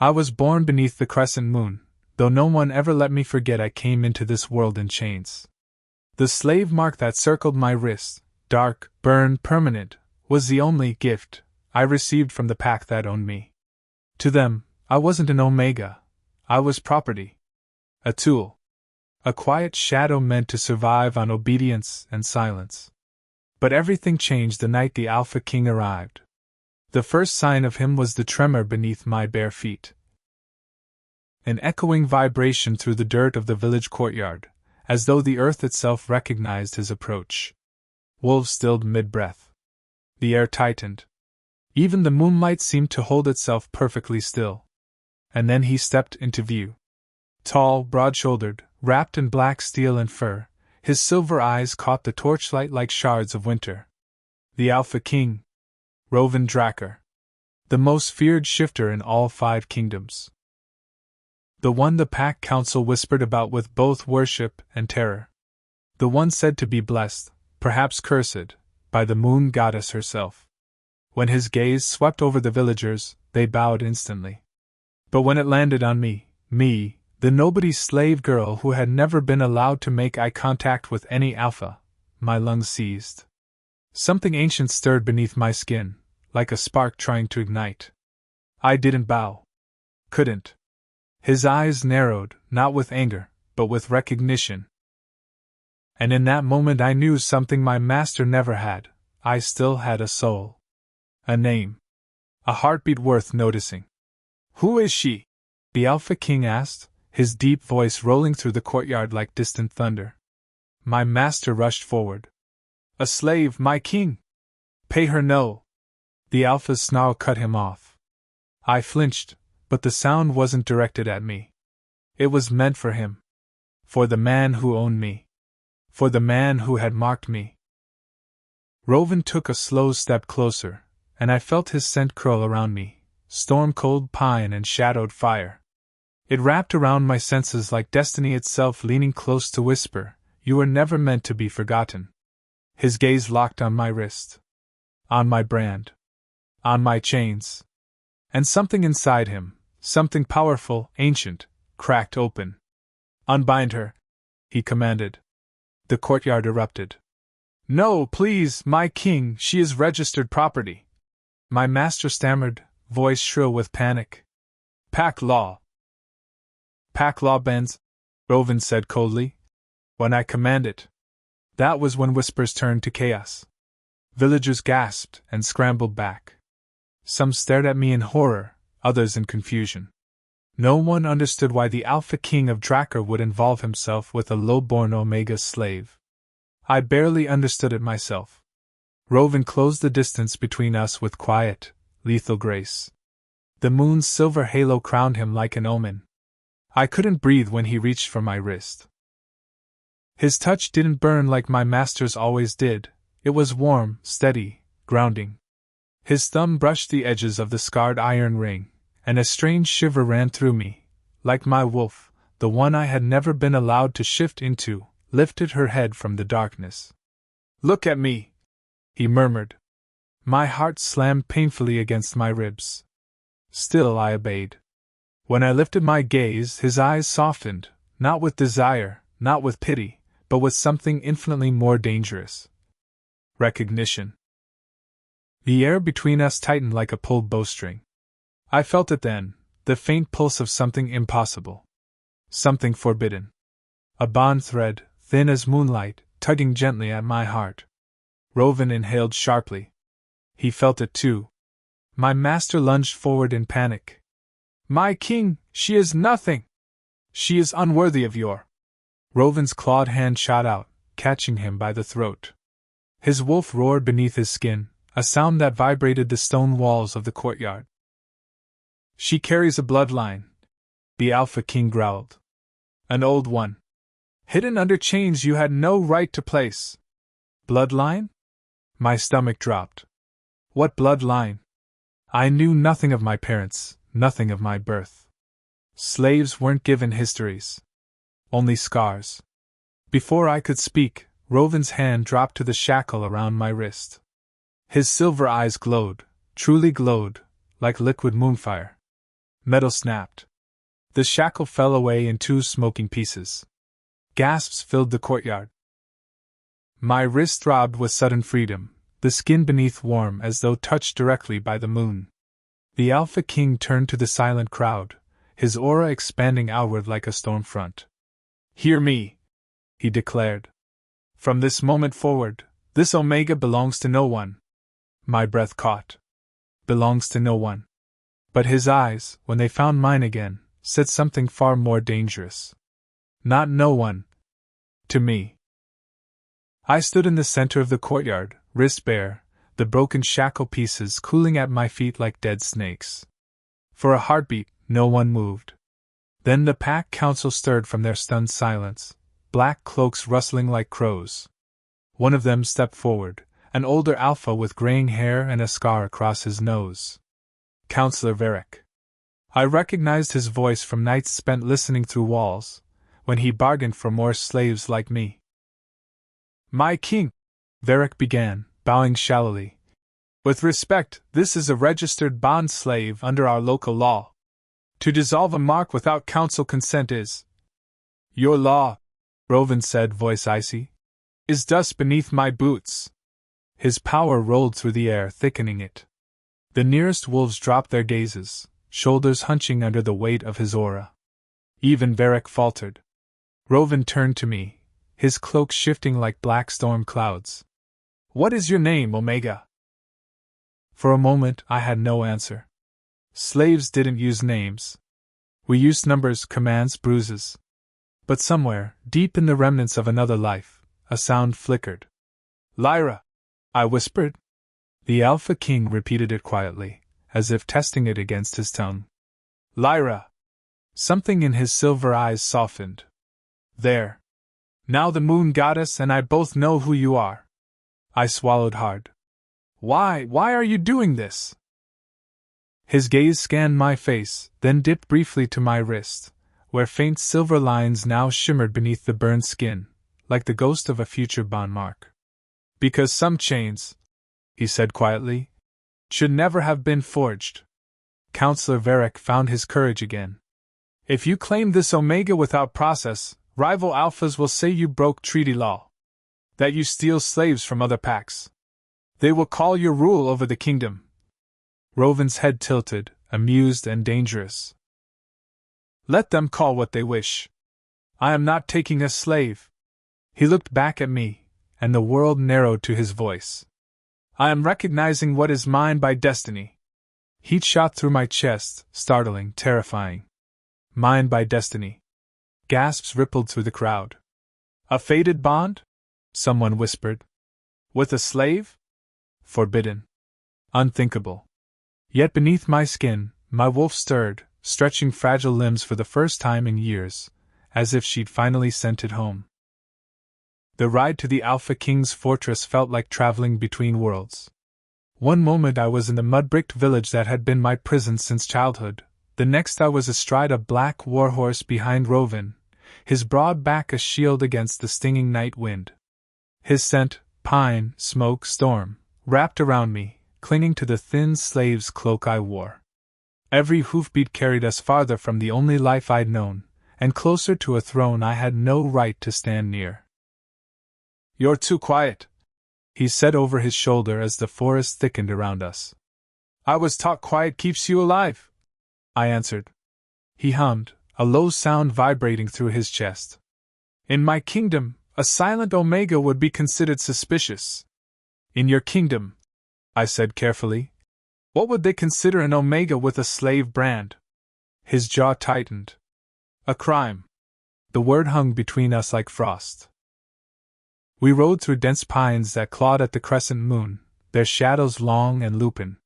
I was born beneath the crescent moon, though no one ever let me forget I came into this world in chains. The slave mark that circled my wrist, dark, burned, permanent, was the only gift I received from the pack that owned me. To them, I wasn't an omega. I was property. A tool. A quiet shadow meant to survive on obedience and silence. But everything changed the night the Alpha King arrived. The first sign of him was the tremor beneath my bare feet. An echoing vibration through the dirt of the village courtyard, as though the earth itself recognized his approach. Wolves stilled mid-breath. The air tightened. Even the moonlight seemed to hold itself perfectly still. And then he stepped into view. Tall, broad-shouldered, wrapped in black steel and fur, his silver eyes caught the torchlight like shards of winter. The Alpha King. Rovan Drakkar. The most feared shifter in all 5 kingdoms. The one the Pack Council whispered about with both worship and terror. The one said to be blessed, perhaps cursed, by the moon goddess herself. When his gaze swept over the villagers, they bowed instantly. But when it landed on me, the nobody's slave girl who had never been allowed to make eye contact with any alpha, my lungs seized. Something ancient stirred beneath my skin, like a spark trying to ignite. I didn't bow. Couldn't. His eyes narrowed, not with anger, but with recognition. And in that moment I knew something my master never had. I still had a soul. A name. A heartbeat worth noticing. Who is she? The Alpha King asked, his deep voice rolling through the courtyard like distant thunder. My master rushed forward. A slave, my king! Pay her no! The Alpha's snarl cut him off. I flinched, but the sound wasn't directed at me. It was meant for him. For the man who owned me. For the man who had marked me. Rovan took a slow step closer, and I felt his scent curl around me, storm-cold pine and shadowed fire. It wrapped around my senses like destiny itself, leaning close to whisper, "You were never meant to be forgotten." His gaze locked on my wrist. On my brand. On my chains. And something inside him, something powerful, ancient, cracked open. "Unbind her," he commanded. The courtyard erupted. "No, please, my king, she is registered property." My master stammered, voice shrill with panic. "Pack law." "Pack law bends," Rovan said coldly. "When I command it." That was when whispers turned to chaos. Villagers gasped and scrambled back. Some stared at me in horror, others in confusion. No one understood why the Alpha King of Drakkar would involve himself with a low-born Omega slave. I barely understood it myself. Rovan closed the distance between us with quiet, lethal grace. The moon's silver halo crowned him like an omen. I couldn't breathe when he reached for my wrist. His touch didn't burn like my master's always did. It was warm, steady, grounding. His thumb brushed the edges of the scarred iron ring, and a strange shiver ran through me, like my wolf, the one I had never been allowed to shift into, lifted her head from the darkness. "Look at me," he murmured. My heart slammed painfully against my ribs. Still I obeyed. When I lifted my gaze, his eyes softened, not with desire, not with pity, but with something infinitely more dangerous. Recognition. The air between us tightened like a pulled bowstring. I felt it then, the faint pulse of something impossible. Something forbidden. A bond thread, thin as moonlight, tugging gently at my heart. Rovan inhaled sharply. He felt it too. My master lunged forward in panic. "My king, she is nothing! She is unworthy of your..." Rovan's clawed hand shot out, catching him by the throat. His wolf roared beneath his skin, a sound that vibrated the stone walls of the courtyard. "She carries a bloodline," the Alpha King growled. "An old one. Hidden under chains you had no right to place." "Bloodline?" My stomach dropped. What bloodline? I knew nothing of my parents, nothing of my birth. Slaves weren't given histories. Only scars. Before I could speak, Rovan's hand dropped to the shackle around my wrist. His silver eyes glowed, truly glowed, like liquid moonfire. Metal snapped. The shackle fell away in 2 smoking pieces. Gasps filled the courtyard. My wrist throbbed with sudden freedom, the skin beneath warm as though touched directly by the moon. The Alpha King turned to the silent crowd, his aura expanding outward like a storm front. "Hear me," he declared. "From this moment forward, this Omega belongs to no one." My breath caught. Belongs to no one. But his eyes, when they found mine again, said something far more dangerous. Not no one. To me. I stood in the center of the courtyard, wrist bare, the broken shackle pieces cooling at my feet like dead snakes. For a heartbeat, no one moved. Then the pack council stirred from their stunned silence, black cloaks rustling like crows. One of them stepped forward, an older alpha with graying hair and a scar across his nose. Counselor Varric. I recognized his voice from nights spent listening through walls, when he bargained for more slaves like me. "My king," Varric began, bowing shallowly. "With respect, this is a registered bond slave under our local law. To dissolve a mark without council consent is—" "Your law," Rovan said, voice icy, "is dust beneath my boots." His power rolled through the air, thickening it. The nearest wolves dropped their gazes, shoulders hunching under the weight of his aura. Even Varric faltered. Rovan turned to me, his cloak shifting like black storm clouds. "What is your name, Omega?" For a moment I had no answer. Slaves didn't use names. We used numbers, commands, bruises. But somewhere, deep in the remnants of another life, a sound flickered. "Lyra," I whispered. The Alpha King repeated it quietly, as if testing it against his tongue. "Lyra." Something in his silver eyes softened. "There. Now the moon goddess and I both know who you are." I swallowed hard. Why are you doing this?" His gaze scanned my face, then dipped briefly to my wrist, where faint silver lines now shimmered beneath the burned skin, like the ghost of a future bond mark. "Because some chains," he said quietly, "should never have been forged." Counselor Varric found his courage again. "If you claim this Omega without process, rival alphas will say you broke treaty law. That you steal slaves from other packs. They will call your rule over the kingdom." Rovan's head tilted, amused and dangerous. "Let them call what they wish. I am not taking a slave." He looked back at me, and the world narrowed to his voice. "I am recognizing what is mine by destiny." Heat shot through my chest, startling, terrifying. "Mine by destiny." Gasps rippled through the crowd. "A fated bond?" someone whispered. "With a slave?" Forbidden. Unthinkable. Yet beneath my skin, my wolf stirred, stretching fragile limbs for the first time in years, as if she'd finally sent it home. The ride to the Alpha King's fortress felt like traveling between worlds. One moment I was in the mud-bricked village that had been my prison since childhood, the next I was astride a black warhorse behind Rovan, his broad back a shield against the stinging night wind. His scent, pine, smoke, storm, wrapped around me, clinging to the thin slave's cloak I wore. Every hoofbeat carried us farther from the only life I'd known, and closer to a throne I had no right to stand near. "You're too quiet," he said over his shoulder as the forest thickened around us. "I was taught quiet keeps you alive," I answered. He hummed, a low sound vibrating through his chest. "In my kingdom, a silent Omega would be considered suspicious." "In your kingdom," I said carefully, "what would they consider an Omega with a slave brand?" His jaw tightened. "A crime." The word hung between us like frost. We rode through dense pines that clawed at the crescent moon, their shadows long and lupin.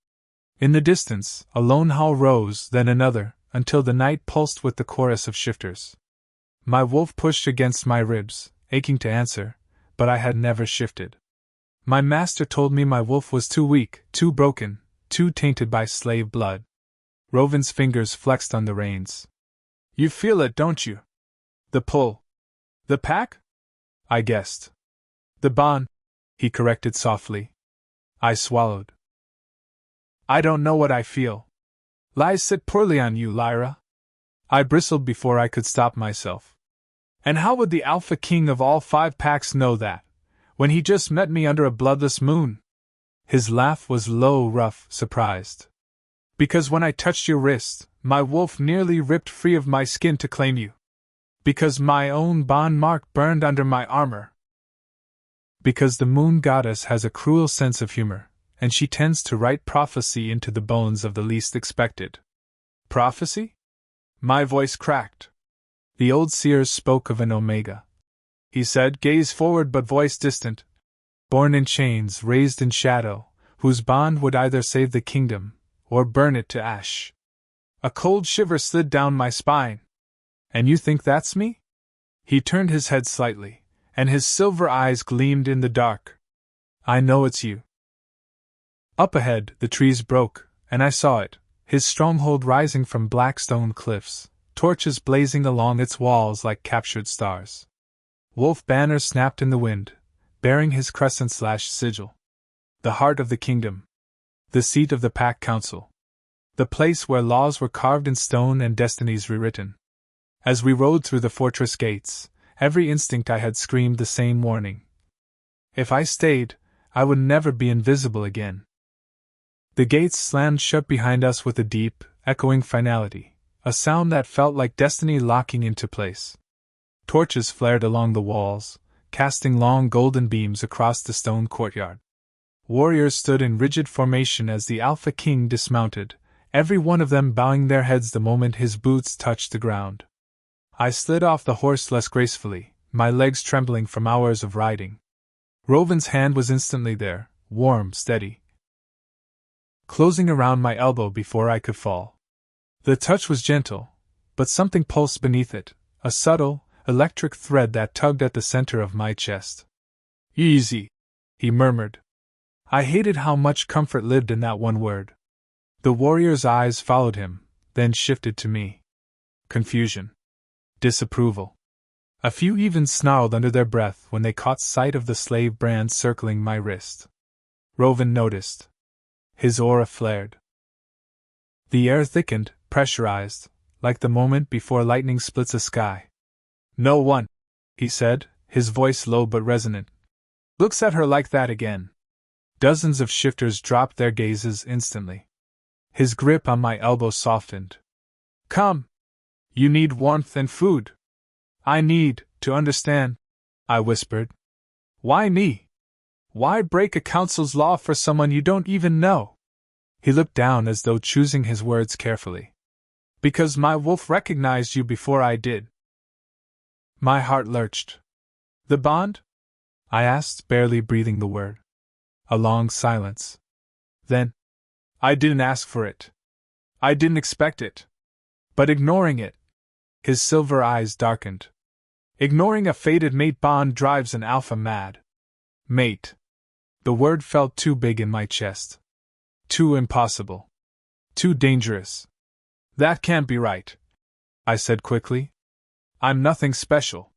In the distance, a lone howl rose, then another, until the night pulsed with the chorus of shifters. My wolf pushed against my ribs, aching to answer, but I had never shifted. My master told me my wolf was too weak, too broken, too tainted by slave blood. Rovan's fingers flexed on the reins. "You feel it, don't you? The pull. The pack?" I guessed. "The bond," he corrected softly. I swallowed. "I don't know what I feel." Lies sit poorly on you, Lyra. I bristled before I could stop myself. And how would the Alpha King of all 5 packs know that, when he just met me under a bloodless moon? His laugh was low, rough, surprised. Because when I touched your wrist, my wolf nearly ripped free of my skin to claim you. Because my own bond mark burned under my armor. Because the moon goddess has a cruel sense of humor, and she tends to write prophecy into the bones of the least expected. Prophecy? My voice cracked. The old seers spoke of an omega. He said, gaze forward but voice distant. Born in chains, raised in shadow, whose bond would either save the kingdom, or burn it to ash. A cold shiver slid down my spine. And you think that's me? He turned his head slightly, and his silver eyes gleamed in the dark. I know it's you. Up ahead, the trees broke, and I saw it, his stronghold rising from black stone cliffs, torches blazing along its walls like captured stars. Wolf banners snapped in the wind, bearing his crescent-slashed sigil. The heart of the kingdom. The seat of the Pack Council. The place where laws were carved in stone and destinies rewritten. As we rode through the fortress gates, every instinct I had screamed the same warning. If I stayed, I would never be invisible again. The gates slammed shut behind us with a deep, echoing finality, a sound that felt like destiny locking into place. Torches flared along the walls, casting long golden beams across the stone courtyard. Warriors stood in rigid formation as the Alpha King dismounted, every one of them bowing their heads the moment his boots touched the ground. I slid off the horse less gracefully, my legs trembling from hours of riding. Rovin's hand was instantly there, warm, steady, closing around my elbow before I could fall. The touch was gentle, but something pulsed beneath it, a subtle, electric thread that tugged at the center of my chest. Easy, he murmured. I hated how much comfort lived in that one word. The warrior's eyes followed him, then shifted to me. Confusion. Disapproval. A few even snarled under their breath when they caught sight of the slave brand circling my wrist. Rovin noticed. His aura flared. The air thickened, pressurized, like the moment before lightning splits a sky. No one, he said, his voice low but resonant, looks at her like that again. Dozens of shifters dropped their gazes instantly. His grip on my elbow softened. Come. You need warmth and food. I need to understand, I whispered. Why me? Why break a council's law for someone you don't even know? He looked down as though choosing his words carefully. Because my wolf recognized you before I did. My heart lurched. The bond? I asked, barely breathing the word. A long silence. Then, I didn't ask for it. I didn't expect it. But ignoring it. His silver eyes darkened. Ignoring a fated mate bond drives an alpha mad. Mate. The word felt too big in my chest. Too impossible. Too dangerous. That can't be right, I said quickly. I'm nothing special.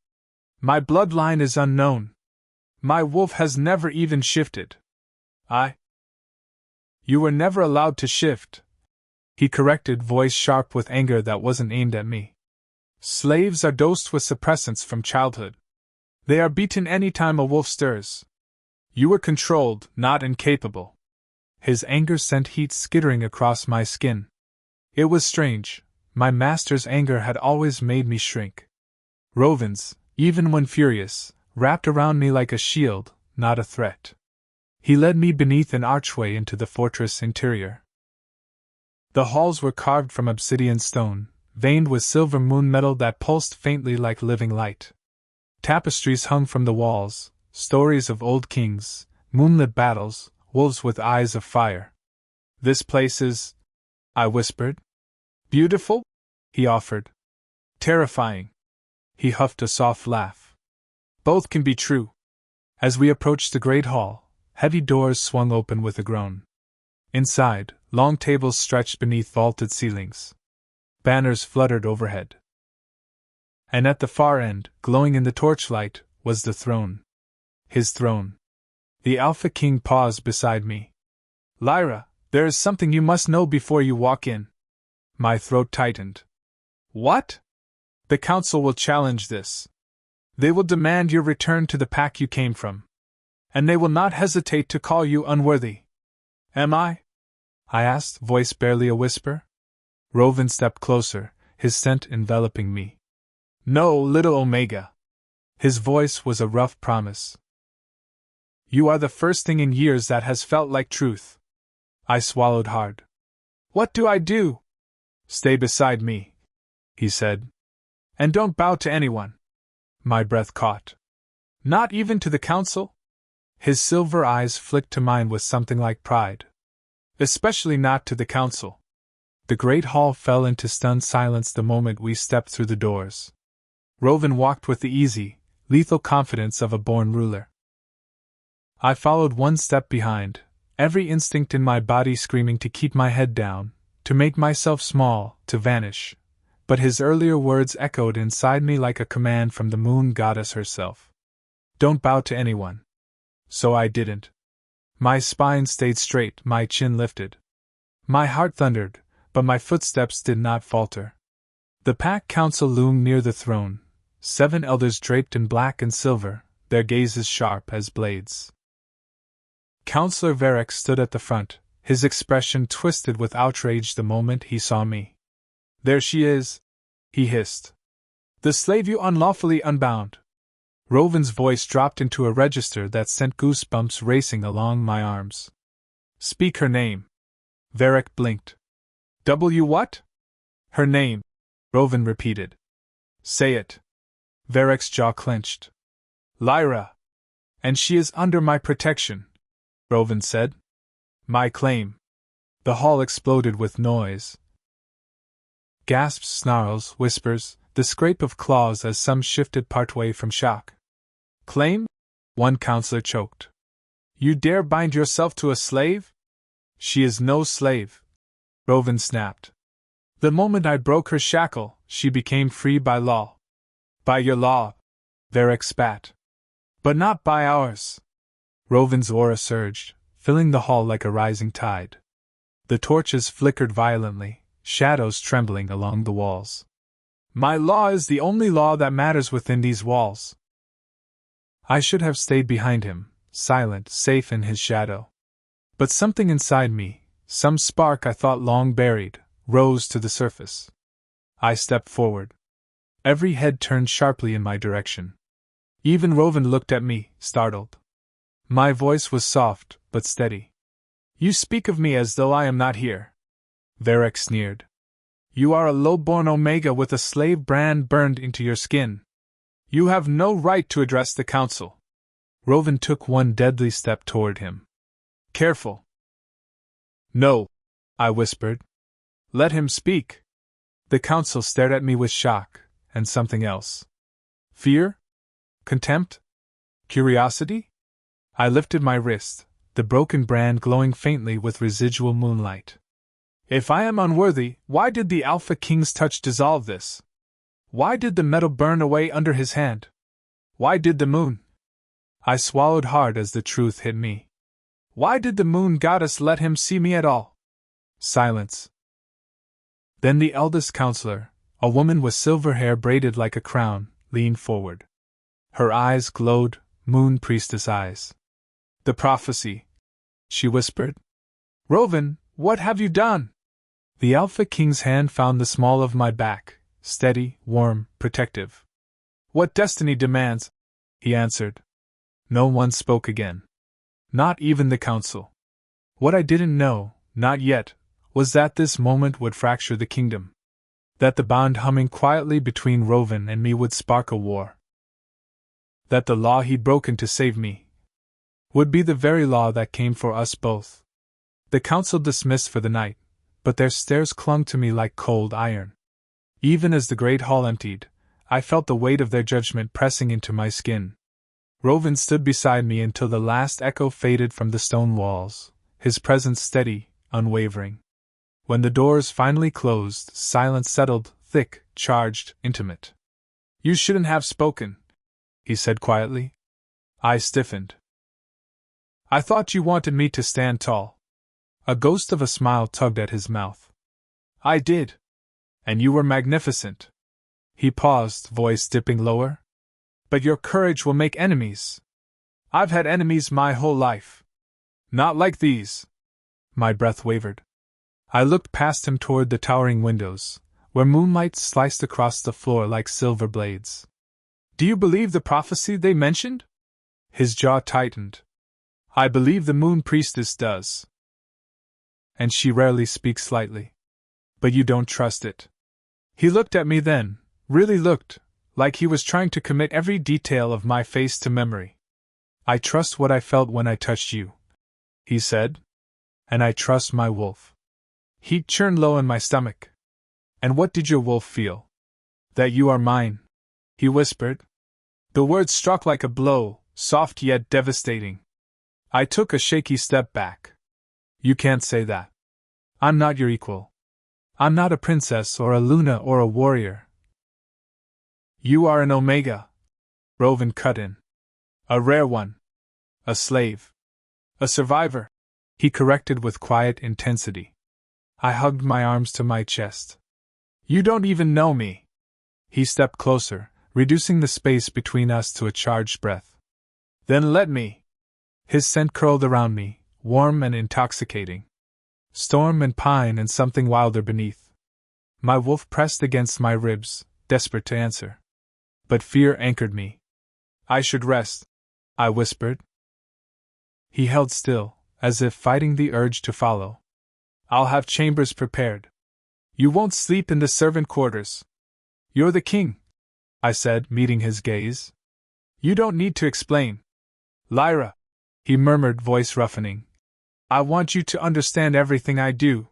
My bloodline is unknown. My wolf has never even shifted. You were never allowed to shift, he corrected, voice sharp with anger that wasn't aimed at me. Slaves are dosed with suppressants from childhood. They are beaten any time a wolf stirs. You were controlled, not incapable. His anger sent heat skittering across my skin. It was strange, my master's anger had always made me shrink. Rovin's, even when furious, wrapped around me like a shield, not a threat. He led me beneath an archway into the fortress interior. The halls were carved from obsidian stone, veined with silver moon metal that pulsed faintly like living light. Tapestries hung from the walls, stories of old kings, moonlit battles, wolves with eyes of fire. This place is, I whispered. Beautiful? He offered. Terrifying. He huffed a soft laugh. Both can be true. As we approached the great hall, heavy doors swung open with a groan. Inside, long tables stretched beneath vaulted ceilings. Banners fluttered overhead. And at the far end, glowing in the torchlight, was the throne. His throne. The Alpha King paused beside me. Lyra, there is something you must know before you walk in. My throat tightened. What? The council will challenge this. They will demand your return to the pack you came from. And they will not hesitate to call you unworthy. Am I? I asked, voice barely a whisper. Rovan stepped closer, his scent enveloping me. No, little Omega. His voice was a rough promise. You are the first thing in years that has felt like truth. I swallowed hard. What do I do? Stay beside me, he said. And don't bow to anyone. My breath caught. Not even to the council? His silver eyes flicked to mine with something like pride. Especially not to the council. The great hall fell into stunned silence the moment we stepped through the doors. Rovan walked with the easy, lethal confidence of a born ruler. I followed one step behind, every instinct in my body screaming to keep my head down, to make myself small, to vanish. But his earlier words echoed inside me like a command from the moon goddess herself. Don't bow to anyone. So I didn't. My spine stayed straight, my chin lifted. My heart thundered, but my footsteps did not falter. The pack council loomed near the throne, 7 elders draped in black and silver, their gazes sharp as blades. Counselor Varric stood at the front, his expression twisted with outrage the moment he saw me. There she is, he hissed. The slave you unlawfully unbound. Rovan's voice dropped into a register that sent goosebumps racing along my arms. Speak her name. Varric blinked. W what? Her name, Rovan repeated. Say it. Varric's jaw clenched. Lyra. And she is under my protection, Rovan said. My claim. The hall exploded with noise. Gasps, snarls, whispers, the scrape of claws as some shifted partway from shock. Claim? One counselor choked. You dare bind yourself to a slave? She is no slave, Rovan snapped. The moment I broke her shackle, she became free by law. By your law, Varric spat. But not by ours. Rovan's aura surged, filling the hall like a rising tide. The torches flickered violently, shadows trembling along the walls. My law is the only law that matters within these walls. I should have stayed behind him, silent, safe in his shadow. But something inside me, some spark I thought long buried, rose to the surface. I stepped forward. Every head turned sharply in my direction. Even Rovan looked at me, startled. My voice was soft, but steady. You speak of me as though I am not here. Varric sneered. You are a low-born Omega with a slave brand burned into your skin. You have no right to address the council. Rovan took one deadly step toward him. Careful. No, I whispered. Let him speak. The council stared at me with shock, and something else. Fear? Contempt? Curiosity? I lifted my wrist, the broken brand glowing faintly with residual moonlight. If I am unworthy, why did the Alpha King's touch dissolve this? Why did the metal burn away under his hand? Why did the moon? I swallowed hard as the truth hit me. Why did the moon goddess let him see me at all? Silence. Then the eldest counselor, a woman with silver hair braided like a crown, leaned forward. Her eyes glowed, moon priestess eyes. The prophecy, she whispered. Rovan, what have you done? The Alpha King's hand found the small of my back, steady, warm, protective. What destiny demands, he answered. No one spoke again. Not even the council. What I didn't know, not yet, was that this moment would fracture the kingdom. That the bond humming quietly between Rovan and me would spark a war. That the law he'd broken to save me would be the very law that came for us both. The council dismissed for the night, but their stares clung to me like cold iron. Even as the great hall emptied, I felt the weight of their judgment pressing into my skin. Rovan stood beside me until the last echo faded from the stone walls, his presence steady, unwavering. When the doors finally closed, silence settled, thick, charged, intimate. You shouldn't have spoken, he said quietly. I stiffened. I thought you wanted me to stand tall. A ghost of a smile tugged at his mouth. I did, And you were magnificent. He paused, voice dipping lower. But your courage will make enemies. I've had enemies my whole life. Not like these. My breath wavered. I looked past him toward the towering windows, where moonlight sliced across the floor like silver blades. Do you believe the prophecy they mentioned? His jaw tightened. I believe the moon priestess does. And she rarely speaks lightly. But you don't trust it. He looked at me then, really looked, like he was trying to commit every detail of my face to memory. I trust what I felt when I touched you, he said. And I trust my wolf. Heat churned low in my stomach. And what did your wolf feel? That you are mine, he whispered. The words struck like a blow, soft yet devastating. I took a shaky step back. You can't say that. I'm not your equal. I'm not a princess or a Luna or a warrior. You are an Omega, Rovan cut in. A rare one. A slave. A survivor, he corrected with quiet intensity. I hugged my arms to my chest. You don't even know me. He stepped closer, reducing the space between us to a charged breath. Then let me. His scent curled around me, warm and intoxicating. Storm and pine and something wilder beneath. My wolf pressed against my ribs, desperate to answer. But fear anchored me. I should rest, I whispered. He held still, as if fighting the urge to follow. I'll have chambers prepared. You won't sleep in the servant quarters. You're the king, I said, meeting his gaze. You don't need to explain. Lyra, he murmured, voice roughening. I want you to understand everything I do.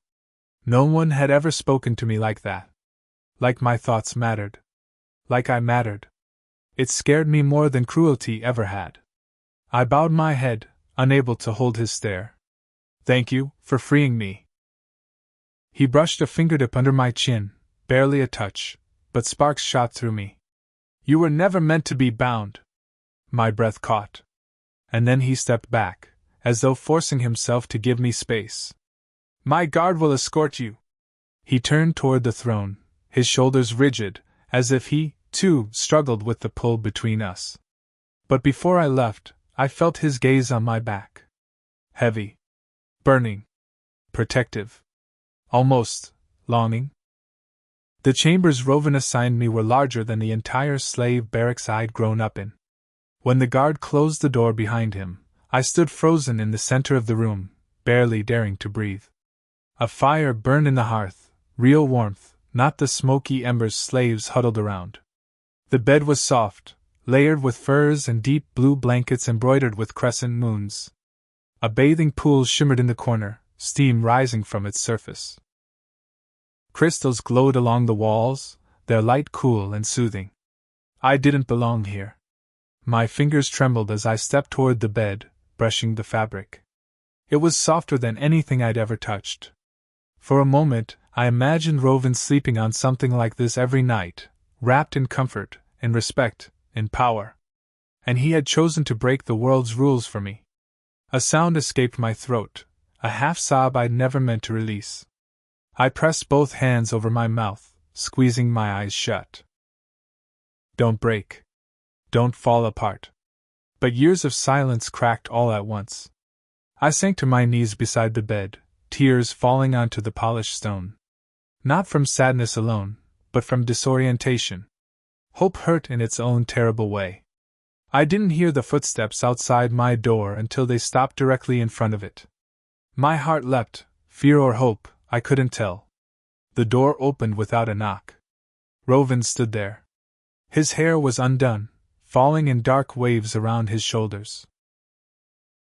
No one had ever spoken to me like that. Like my thoughts mattered. Like I mattered. It scared me more than cruelty ever had. I bowed my head, unable to hold his stare. Thank you for freeing me. He brushed a fingertip under my chin, barely a touch, but sparks shot through me. You were never meant to be bound. My breath caught. And then he stepped back, as though forcing himself to give me space. My guard will escort you. He turned toward the throne, his shoulders rigid, as if he, too, struggled with the pull between us. But before I left, I felt his gaze on my back. Heavy. Burning. Protective. Almost longing. The chambers Rovan assigned me were larger than the entire slave barracks I'd grown up in. When the guard closed the door behind him, I stood frozen in the center of the room, barely daring to breathe. A fire burned in the hearth, real warmth, not the smoky embers slaves huddled around. The bed was soft, layered with furs and deep blue blankets embroidered with crescent moons. A bathing pool shimmered in the corner, steam rising from its surface. Crystals glowed along the walls, their light cool and soothing. I didn't belong here. My fingers trembled as I stepped toward the bed, brushing the fabric. It was softer than anything I'd ever touched. For a moment, I imagined Rovan sleeping on something like this every night, wrapped in comfort, in respect, in power. And he had chosen to break the world's rules for me. A sound escaped my throat, a half-sob I'd never meant to release. I pressed both hands over my mouth, squeezing my eyes shut. Don't break. Don't fall apart. But years of silence cracked all at once. I sank to my knees beside the bed, tears falling onto the polished stone. Not from sadness alone, but from disorientation. Hope hurt in its own terrible way. I didn't hear the footsteps outside my door until they stopped directly in front of it. My heart leapt, fear or hope, I couldn't tell. The door opened without a knock. Rovan stood there. His hair was undone, falling in dark waves around his shoulders.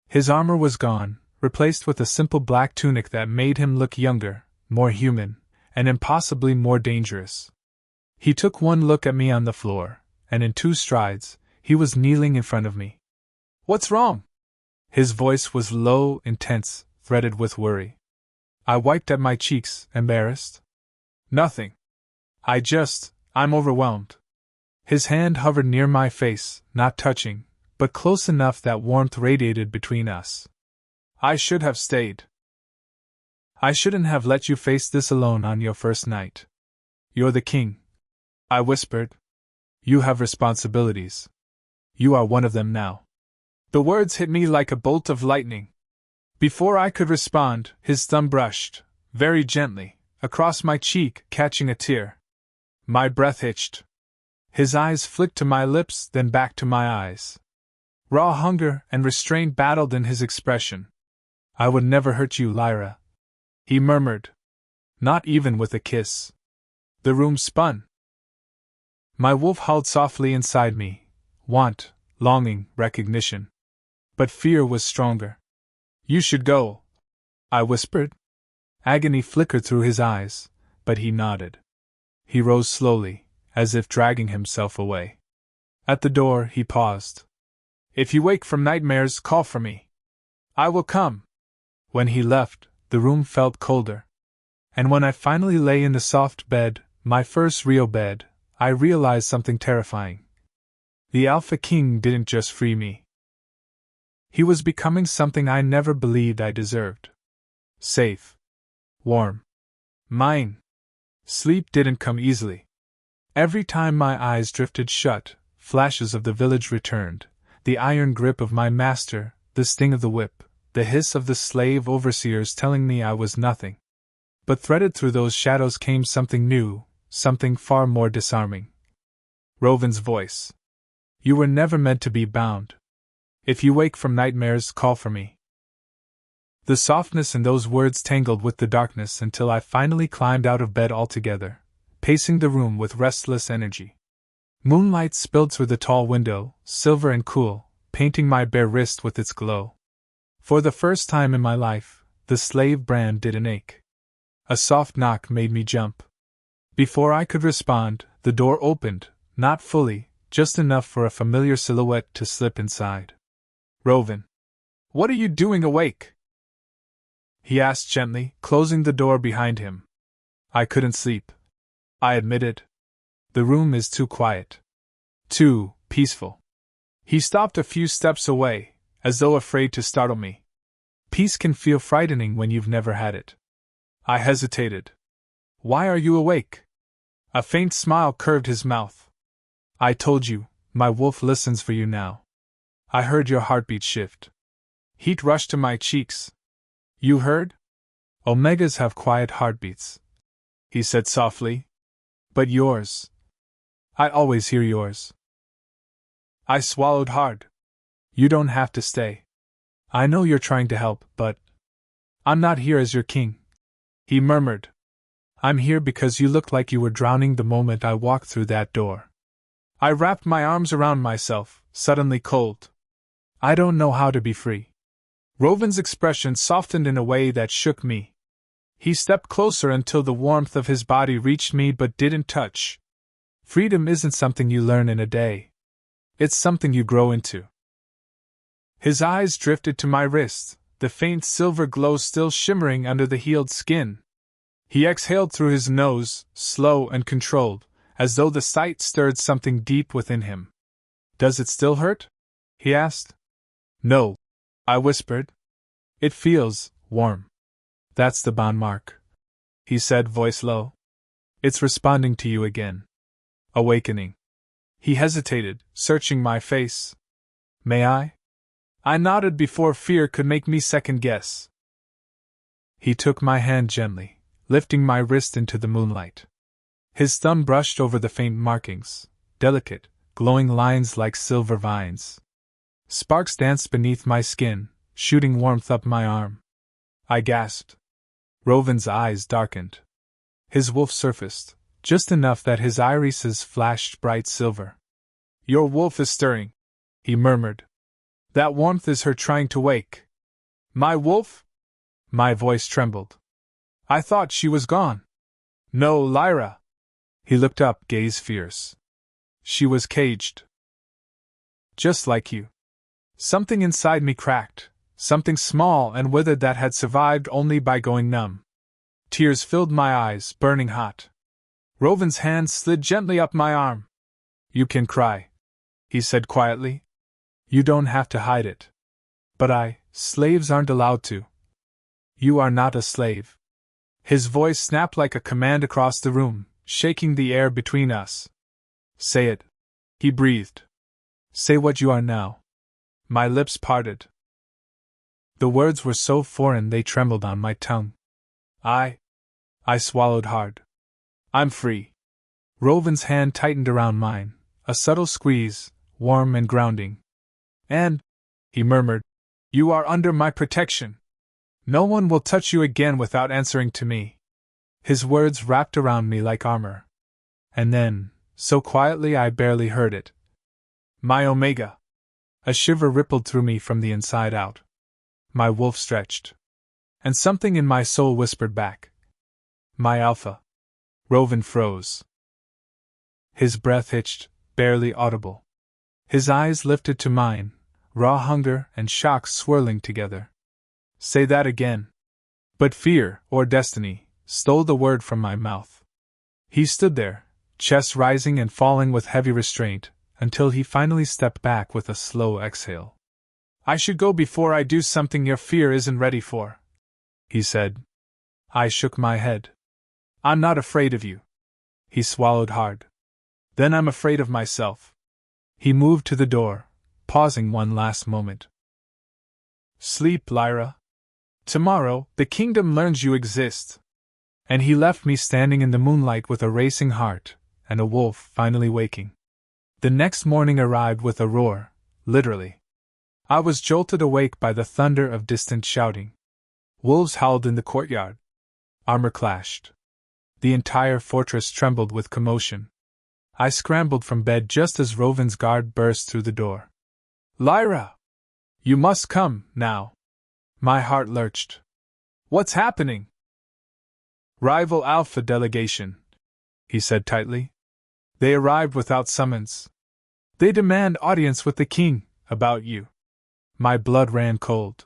His armor was gone, replaced with a simple black tunic that made him look younger, more human, and impossibly more dangerous. He took one look at me on the floor, and in 2 strides, he was kneeling in front of me. What's wrong? His voice was low, intense, threaded with worry. I wiped at my cheeks, embarrassed. Nothing. I'm overwhelmed. His hand hovered near my face, not touching, but close enough that warmth radiated between us. I should have stayed. I shouldn't have let you face this alone on your first night. You're the king, I whispered. You have responsibilities. You are one of them now. The words hit me like a bolt of lightning. Before I could respond, his thumb brushed, very gently, across my cheek, catching a tear. My breath hitched. His eyes flicked to my lips, then back to my eyes. Raw hunger and restraint battled in his expression. I would never hurt you, Lyra, he murmured. Not even with a kiss. The room spun. My wolf howled softly inside me. Want, longing, recognition. But fear was stronger. You should go, I whispered. Agony flickered through his eyes, but he nodded. He rose slowly, as if dragging himself away. At the door, he paused. If you wake from nightmares, call for me. I will come. When he left, the room felt colder. And when I finally lay in the soft bed, my first real bed, I realized something terrifying. The Alpha King didn't just free me. He was becoming something I never believed I deserved. Safe. Warm. Mine. Sleep didn't come easily. Every time my eyes drifted shut, flashes of the village returned, the iron grip of my master, the sting of the whip, the hiss of the slave overseers telling me I was nothing. But threaded through those shadows came something new, something far more disarming. Rovin's voice. You were never meant to be bound. If you wake from nightmares, call for me. The softness in those words tangled with the darkness until I finally climbed out of bed altogether, pacing the room with restless energy. Moonlight spilled through the tall window, silver and cool, painting my bare wrist with its glow. For the first time in my life, the slave brand didn't ache. A soft knock made me jump. Before I could respond, the door opened, not fully, just enough for a familiar silhouette to slip inside. Rovin. What are you doing awake? He asked gently, closing the door behind him. I couldn't sleep, I admitted. The room is too quiet. Too peaceful. He stopped a few steps away, as though afraid to startle me. Peace can feel frightening when you've never had it. I hesitated. Why are you awake? A faint smile curved his mouth. I told you, my wolf listens for you now. I heard your heartbeat shift. Heat rushed to my cheeks. You heard? Omegas have quiet heartbeats, he said softly. But yours. I always hear yours. I swallowed hard. You don't have to stay. I know you're trying to help, but I'm not here as your king, he murmured. I'm here because you looked like you were drowning the moment I walked through that door. I wrapped my arms around myself, suddenly cold. I don't know how to be free. Rovin's expression softened in a way that shook me. He stepped closer until the warmth of his body reached me but didn't touch. Freedom isn't something you learn in a day. It's something you grow into. His eyes drifted to my wrist, the faint silver glow still shimmering under the healed skin. He exhaled through his nose, slow and controlled, as though the sight stirred something deep within him. Does it still hurt? He asked. No, I whispered. It feels warm. That's the bond mark, he said, voice low. It's responding to you again. Awakening. He hesitated, searching my face. May I? I nodded before fear could make me second guess. He took my hand gently, lifting my wrist into the moonlight. His thumb brushed over the faint markings, delicate, glowing lines like silver vines. Sparks danced beneath my skin, shooting warmth up my arm. I gasped. Rovin's eyes darkened. His wolf surfaced, just enough that his irises flashed bright silver. Your wolf is stirring, he murmured. That warmth is her trying to wake. My wolf? My voice trembled. I thought she was gone. No, Lyra. He looked up, gaze fierce. She was caged. Just like you. Something inside me cracked, something small and withered that had survived only by going numb. Tears filled my eyes, burning hot. Rovin's hand slid gently up my arm. You can cry, he said quietly. You don't have to hide it. But slaves aren't allowed to. You are not a slave. His voice snapped like a command across the room, shaking the air between us. Say it, he breathed. Say what you are now. My lips parted. The words were so foreign they trembled on my tongue. I swallowed hard. I'm free. Rovin's hand tightened around mine, a subtle squeeze, warm and grounding. And, he murmured, you are under my protection. No one will touch you again without answering to me. His words wrapped around me like armor. And then, so quietly I barely heard it. My Omega. A shiver rippled through me from the inside out. My wolf stretched. And something in my soul whispered back. My Alpha. Rovin froze. His breath hitched, barely audible. His eyes lifted to mine, raw hunger and shock swirling together. Say that again. But fear, or destiny, stole the word from my mouth. He stood there, chest rising and falling with heavy restraint, until he finally stepped back with a slow exhale. I should go before I do something your fear isn't ready for, he said. I shook my head. I'm not afraid of you. He swallowed hard. Then I'm afraid of myself. He moved to the door, pausing one last moment. Sleep, Lyra. Tomorrow, the kingdom learns you exist. And he left me standing in the moonlight with a racing heart, and a wolf finally waking. The next morning arrived with a roar, literally. I was jolted awake by the thunder of distant shouting. Wolves howled in the courtyard. Armor clashed. The entire fortress trembled with commotion. I scrambled from bed just as Rovin's guard burst through the door. Lyra! You must come, now. My heart lurched. What's happening? Rival Alpha delegation, he said tightly. They arrived without summons. They demand audience with the king, about you. My blood ran cold.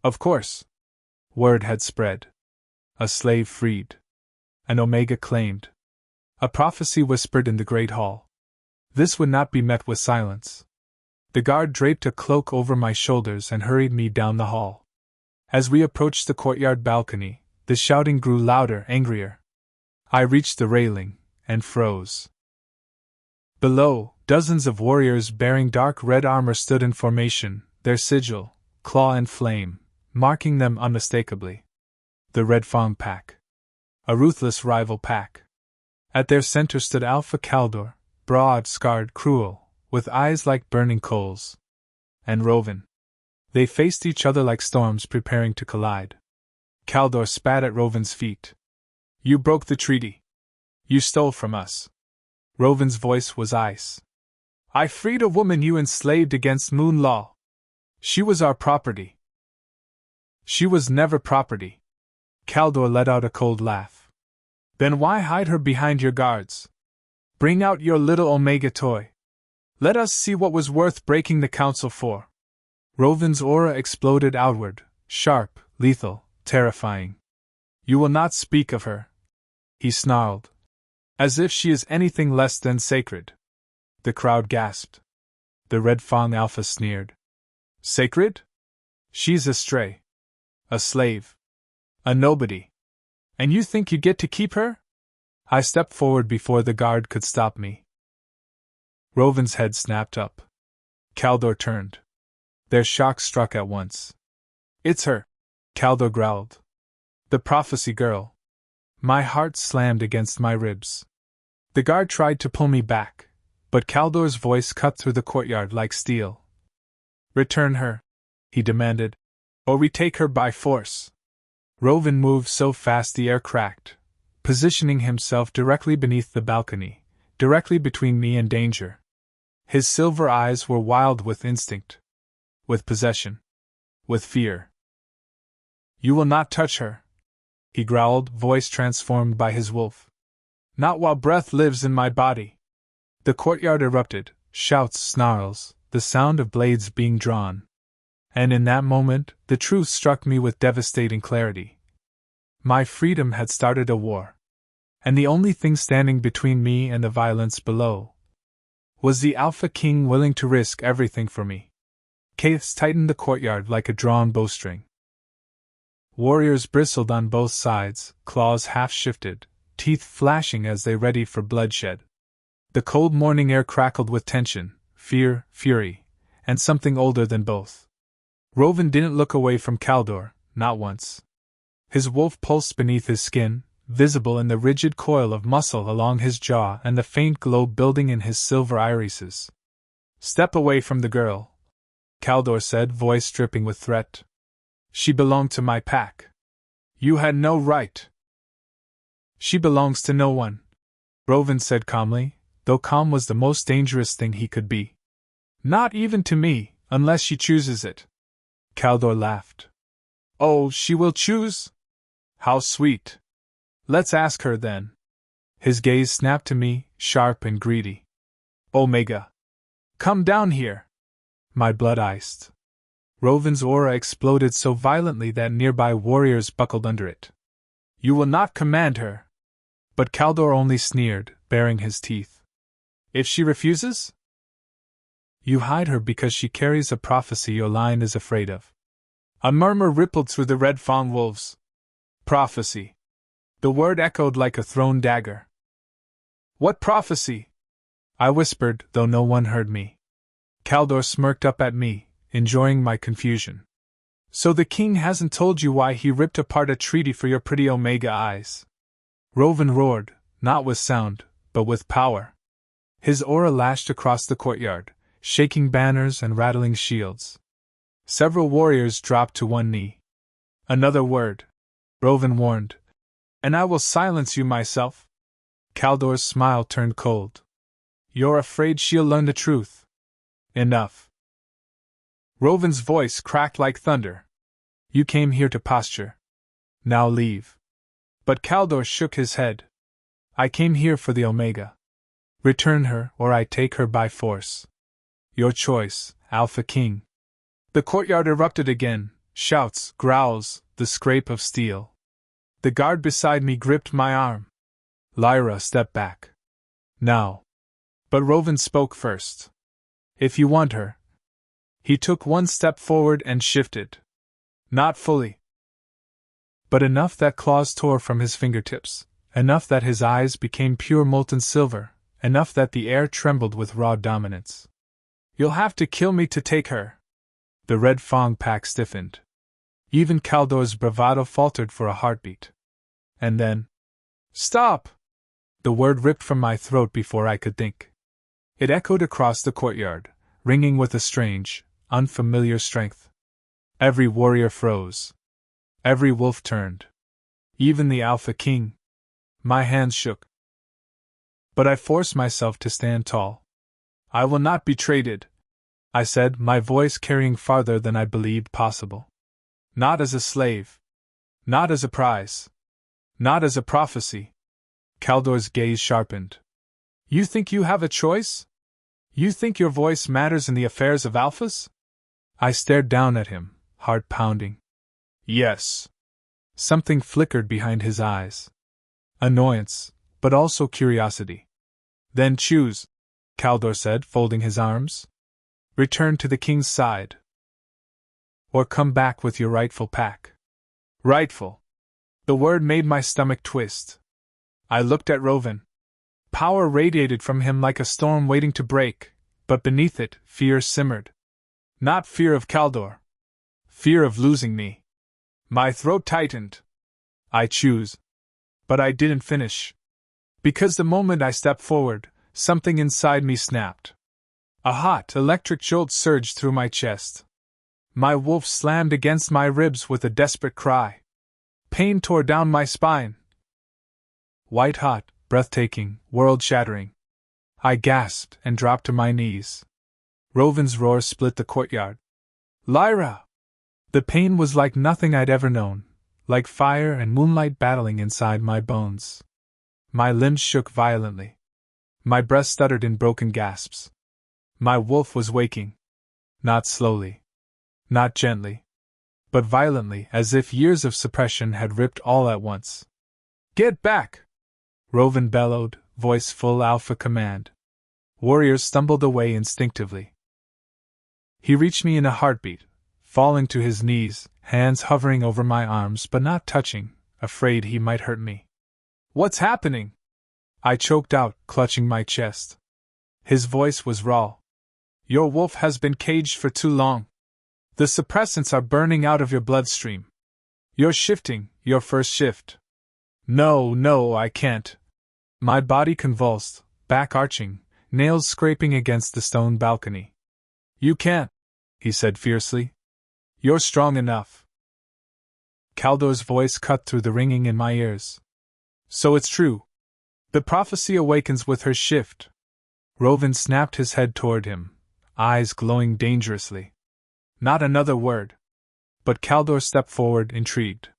Of course. Word had spread. A slave freed. An Omega claimed. A prophecy whispered in the great hall. This would not be met with silence. The guard draped a cloak over my shoulders and hurried me down the hall. As we approached the courtyard balcony, the shouting grew louder, angrier. I reached the railing, and froze. Below, dozens of warriors bearing dark red armor stood in formation, their sigil, claw and flame, marking them unmistakably. The Red Fang Pack. A ruthless rival pack. At their center stood Alpha Kaldor, broad, scarred, cruel, with eyes like burning coals. And Rovin. They faced each other like storms preparing to collide. Kaldor spat at Rovin's feet. You broke the treaty. You stole from us. Rovin's voice was ice. I freed a woman you enslaved against moon law. She was our property. She was never property. Kaldor let out a cold laugh. Then why hide her behind your guards? Bring out your little Omega toy. Let us see what was worth breaking the council for. Rovin's aura exploded outward, sharp, lethal, terrifying. You will not speak of her, he snarled. As if she is anything less than sacred. The crowd gasped. The Red Fang Alpha sneered. Sacred? She's a stray. A slave. A nobody. And you think you get to keep her? I stepped forward before the guard could stop me. Rovin's head snapped up. Kaldor turned. Their shock struck at once. It's her, Kaldor growled. The prophecy girl. My heart slammed against my ribs. The guard tried to pull me back, but Kaldor's voice cut through the courtyard like steel. Return her, he demanded, or we take her by force. Rovin moved so fast the air cracked, positioning himself directly beneath the balcony, directly between me and danger. His silver eyes were wild with instinct. With possession. With fear. You will not touch her, he growled, voice transformed by his wolf. Not while breath lives in my body. The courtyard erupted, shouts, snarls, the sound of blades being drawn. And in that moment, the truth struck me with devastating clarity. My freedom had started a war. And the only thing standing between me and the violence below was the Alpha King willing to risk everything for me. Chaos tightened the courtyard like a drawn bowstring. Warriors bristled on both sides, claws half shifted, teeth flashing as they readied for bloodshed. The cold morning air crackled with tension, fear, fury, and something older than both. Rovan didn't look away from Caldor, not once. His wolf pulsed beneath his skin, visible in the rigid coil of muscle along his jaw and the faint glow building in his silver irises. "Step away from the girl," Caldor said, voice dripping with threat. "She belonged to my pack. You had no right." "She belongs to no one," Rovan said calmly, though calm was the most dangerous thing he could be. "Not even to me, unless she chooses it." Caldor laughed. "Oh, she will choose? How sweet. Let's ask her then." His gaze snapped to me, sharp and greedy. "Omega. Come down here." My blood iced. Rovan's aura exploded so violently that nearby warriors buckled under it. "You will not command her." But Caldor only sneered, baring his teeth. "If she refuses?" "You hide her because she carries a prophecy your line is afraid of." A murmur rippled through the red fang wolves. "Prophecy." The word echoed like a thrown dagger. "What prophecy?" I whispered, though no one heard me. Caldor smirked up at me, enjoying my confusion. "So the king hasn't told you why he ripped apart a treaty for your pretty Omega eyes?" Rovan roared, not with sound, but with power. His aura lashed across the courtyard, shaking banners and rattling shields. Several warriors dropped to one knee. "Another word," Rovan warned, "and I will silence you myself." Caldor's smile turned cold. "You're afraid she'll learn the truth." "Enough." Rovan's voice cracked like thunder. "You came here to posture. Now leave." But Caldor shook his head. "I came here for the Omega. Return her, or I take her by force. Your choice, Alpha King." The courtyard erupted again, shouts, growls, the scrape of steel. The guard beside me gripped my arm. Lyra stepped back. "Now." But Rovan spoke first. "If you want her." He took one step forward and shifted. "Not fully." But enough that claws tore from his fingertips, enough that his eyes became pure molten silver, enough that the air trembled with raw dominance. "You'll have to kill me to take her." The red fang pack stiffened. Even Caldor's bravado faltered for a heartbeat. And then, "Stop!" The word ripped from my throat before I could think. It echoed across the courtyard, ringing with a strange, unfamiliar strength. Every warrior froze. Every wolf turned. Even the Alpha King. My hands shook. But I forced myself to stand tall. "I will not be traded," I said, my voice carrying farther than I believed possible. "Not as a slave. Not as a prize. Not as a prophecy." Caldor's gaze sharpened. "You think you have a choice? You think your voice matters in the affairs of Alphas?" I stared down at him, heart pounding. "Yes." Something flickered behind his eyes. Annoyance, but also curiosity. "Then choose," Caldor said, folding his arms. "Return to the king's side. Or come back with your rightful pack." Rightful. The word made my stomach twist. I looked at Rovan. Power radiated from him like a storm waiting to break, but beneath it, fear simmered. Not fear of Caldor. Fear of losing me. My throat tightened. "I choose." But I didn't finish. Because the moment I stepped forward, something inside me snapped. A hot, electric jolt surged through my chest. My wolf slammed against my ribs with a desperate cry. Pain tore down my spine. White hot, breathtaking, world-shattering. I gasped and dropped to my knees. Rovan's roar split the courtyard. "Lyra!" The pain was like nothing I'd ever known, like fire and moonlight battling inside my bones. My limbs shook violently. My breath stuttered in broken gasps. My wolf was waking. Not slowly. Not gently. But violently, as if years of suppression had ripped all at once. "Get back!" Rovan bellowed, voice full alpha command. Warriors stumbled away instinctively. He reached me in a heartbeat, falling to his knees, hands hovering over my arms but not touching, afraid he might hurt me. What's happening? I choked out, clutching my chest. His voice was raw. Your wolf has been caged for too long. The suppressants are burning out of your bloodstream. You're shifting, your first shift. No, I can't. My body convulsed, back arching, nails scraping against the stone balcony. You can't, he said fiercely. You're strong enough. Kaldor's voice cut through the ringing in my ears. So it's true. The prophecy awakens with her shift. Rovan snapped his head toward him, eyes glowing dangerously. Not another word. But Kaldor stepped forward, intrigued.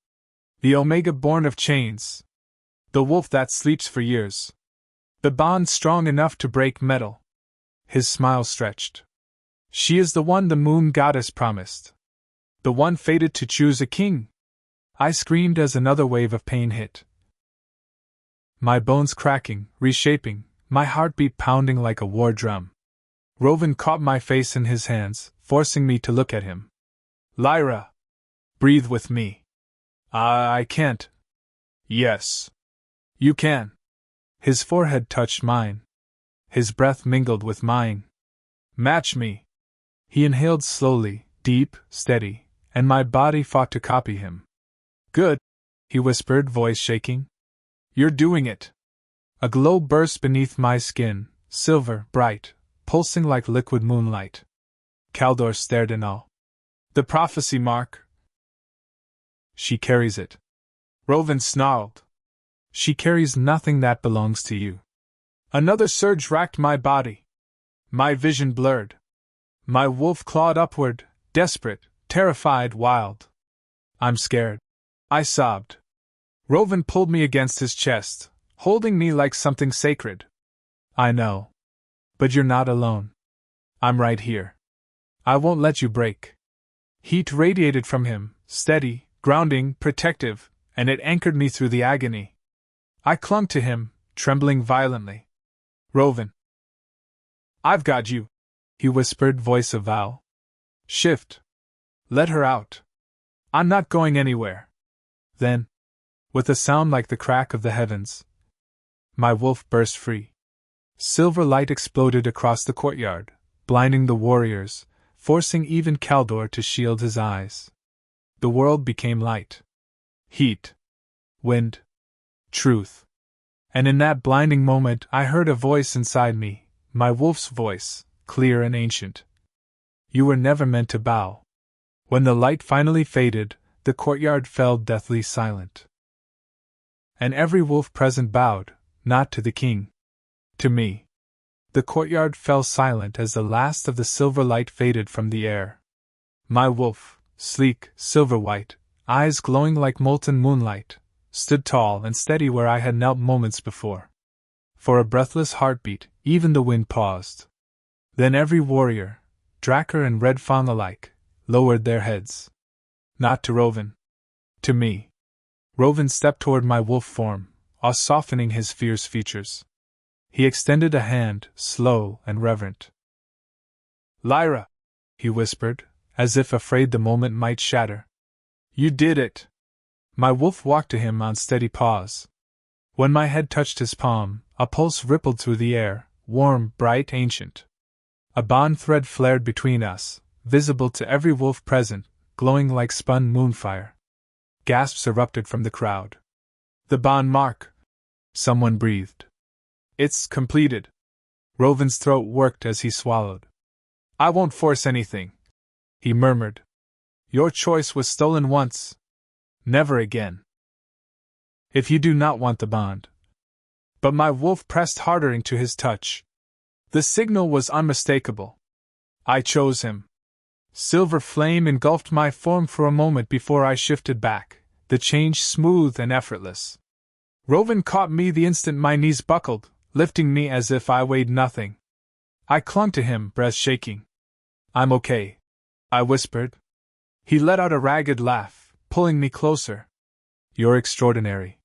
The Omega born of chains. The wolf that sleeps for years. The bond strong enough to break metal. His smile stretched. She is the one the moon goddess promised. The one fated to choose a king. I screamed as another wave of pain hit. My bones cracking, reshaping, my heartbeat pounding like a war drum. Rovan caught my face in his hands, forcing me to look at him. Lyra! Breathe with me. I can't. Yes. You can. His forehead touched mine. His breath mingled with mine. Match me. He inhaled slowly, deep, steady, and my body fought to copy him. Good, he whispered, voice shaking. You're doing it. A glow burst beneath my skin, silver, bright, pulsing like liquid moonlight. Kaldor stared in awe. The prophecy mark. She carries it. Rovan snarled. She carries nothing that belongs to you. Another surge racked my body. My vision blurred. My wolf clawed upward, desperate, terrified, wild. I'm scared. I sobbed. Rovan pulled me against his chest, holding me like something sacred. I know. But you're not alone. I'm right here. I won't let you break. Heat radiated from him, steady, grounding, protective, and it anchored me through the agony. I clung to him, trembling violently. Rovan. I've got you, he whispered, voice of vow. Shift. Let her out. I'm not going anywhere. Then, with a sound like the crack of the heavens, my wolf burst free. Silver light exploded across the courtyard, blinding the warriors, forcing even Kaldor to shield his eyes. The world became light. Heat. Wind. Truth. And in that blinding moment I heard a voice inside me, my wolf's voice, clear and ancient. You were never meant to bow. When the light finally faded, the courtyard fell deathly silent. And every wolf present bowed, not to the king. To me. The courtyard fell silent as the last of the silver light faded from the air. My wolf, sleek, silver-white, eyes glowing like molten moonlight, stood tall and steady where I had knelt moments before. For a breathless heartbeat, even the wind paused. Then every warrior, Drakkar and Red Fawn alike, lowered their heads. Not to Rovan. To me. Rovan stepped toward my wolf form, awe softening his fierce features. He extended a hand, slow and reverent. Lyra, he whispered, as if afraid the moment might shatter. You did it. My wolf walked to him on steady paws. When my head touched his palm, a pulse rippled through the air, warm, bright, ancient. A bond thread flared between us, visible to every wolf present, glowing like spun moonfire. Gasps erupted from the crowd. The bond mark. Someone breathed. It's completed. Rovan's throat worked as he swallowed. I won't force anything, he murmured. Your choice was stolen once. Never again. If you do not want the bond. But my wolf pressed harder into his touch. The signal was unmistakable. I chose him. Silver flame engulfed my form for a moment before I shifted back, the change smooth and effortless. Rovan caught me the instant my knees buckled, lifting me as if I weighed nothing. I clung to him, breath shaking. I'm okay, I whispered. He let out a ragged laugh, pulling me closer. You're extraordinary.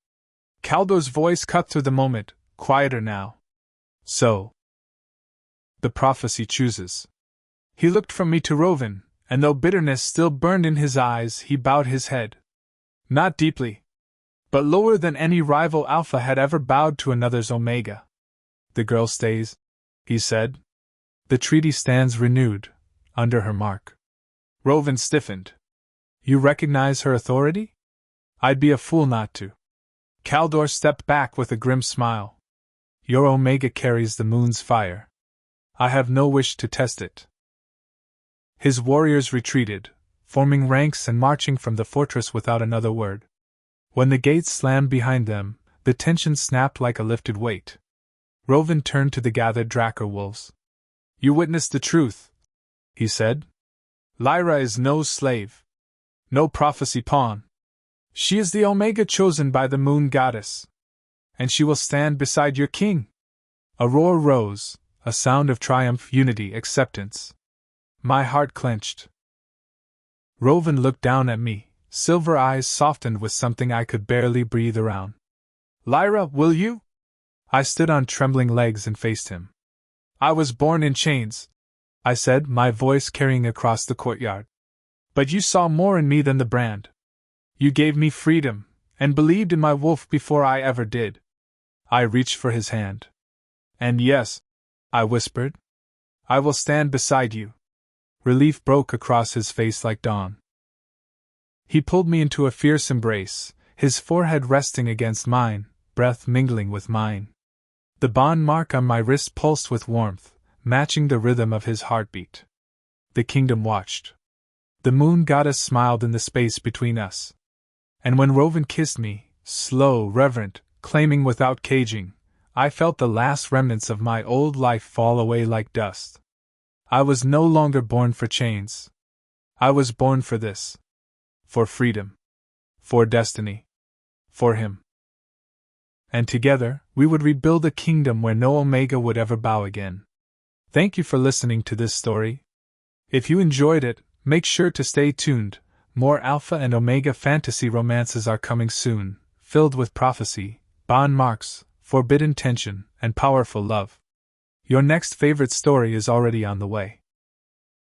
Kaldor's voice cut through the moment, quieter now. So. The prophecy chooses. He looked from me to Rovan, and though bitterness still burned in his eyes, he bowed his head. Not deeply. but lower than any rival Alpha had ever bowed to another's Omega. The girl stays, he said. The treaty stands renewed, under her mark. Rovan stiffened. You recognize her authority? I'd be a fool not to. Kaldor stepped back with a grim smile. Your Omega carries the moon's fire. I have no wish to test it. His warriors retreated, forming ranks and marching from the fortress without another word. When the gates slammed behind them, the tension snapped like a lifted weight. Rovan turned to the gathered Drakkar wolves. You witnessed the truth, he said. Lyra is no slave. No prophecy pawn. She is the Omega chosen by the moon goddess. And she will stand beside your king. A roar rose, a sound of triumph, unity, acceptance. My heart clenched. Rovan looked down at me, silver eyes softened with something I could barely breathe around. Lyra, will you? I stood on trembling legs and faced him. I was born in chains, I said, my voice carrying across the courtyard. But you saw more in me than the brand. You gave me freedom, and believed in my wolf before I ever did. I reached for his hand. And yes, I whispered, I will stand beside you. Relief broke across his face like dawn. He pulled me into a fierce embrace, his forehead resting against mine, breath mingling with mine. The bond mark on my wrist pulsed with warmth, matching the rhythm of his heartbeat. The kingdom watched. The moon goddess smiled in the space between us. And when Rovan kissed me, slow, reverent, claiming without caging, I felt the last remnants of my old life fall away like dust. I was no longer born for chains. I was born for this. For freedom. For destiny. For him. And together, we would rebuild a kingdom where no Omega would ever bow again. Thank you for listening to this story. If you enjoyed it, make sure to stay tuned. More Alpha and Omega fantasy romances are coming soon, filled with prophecy, bond marks, forbidden tension, and powerful love. Your next favorite story is already on the way.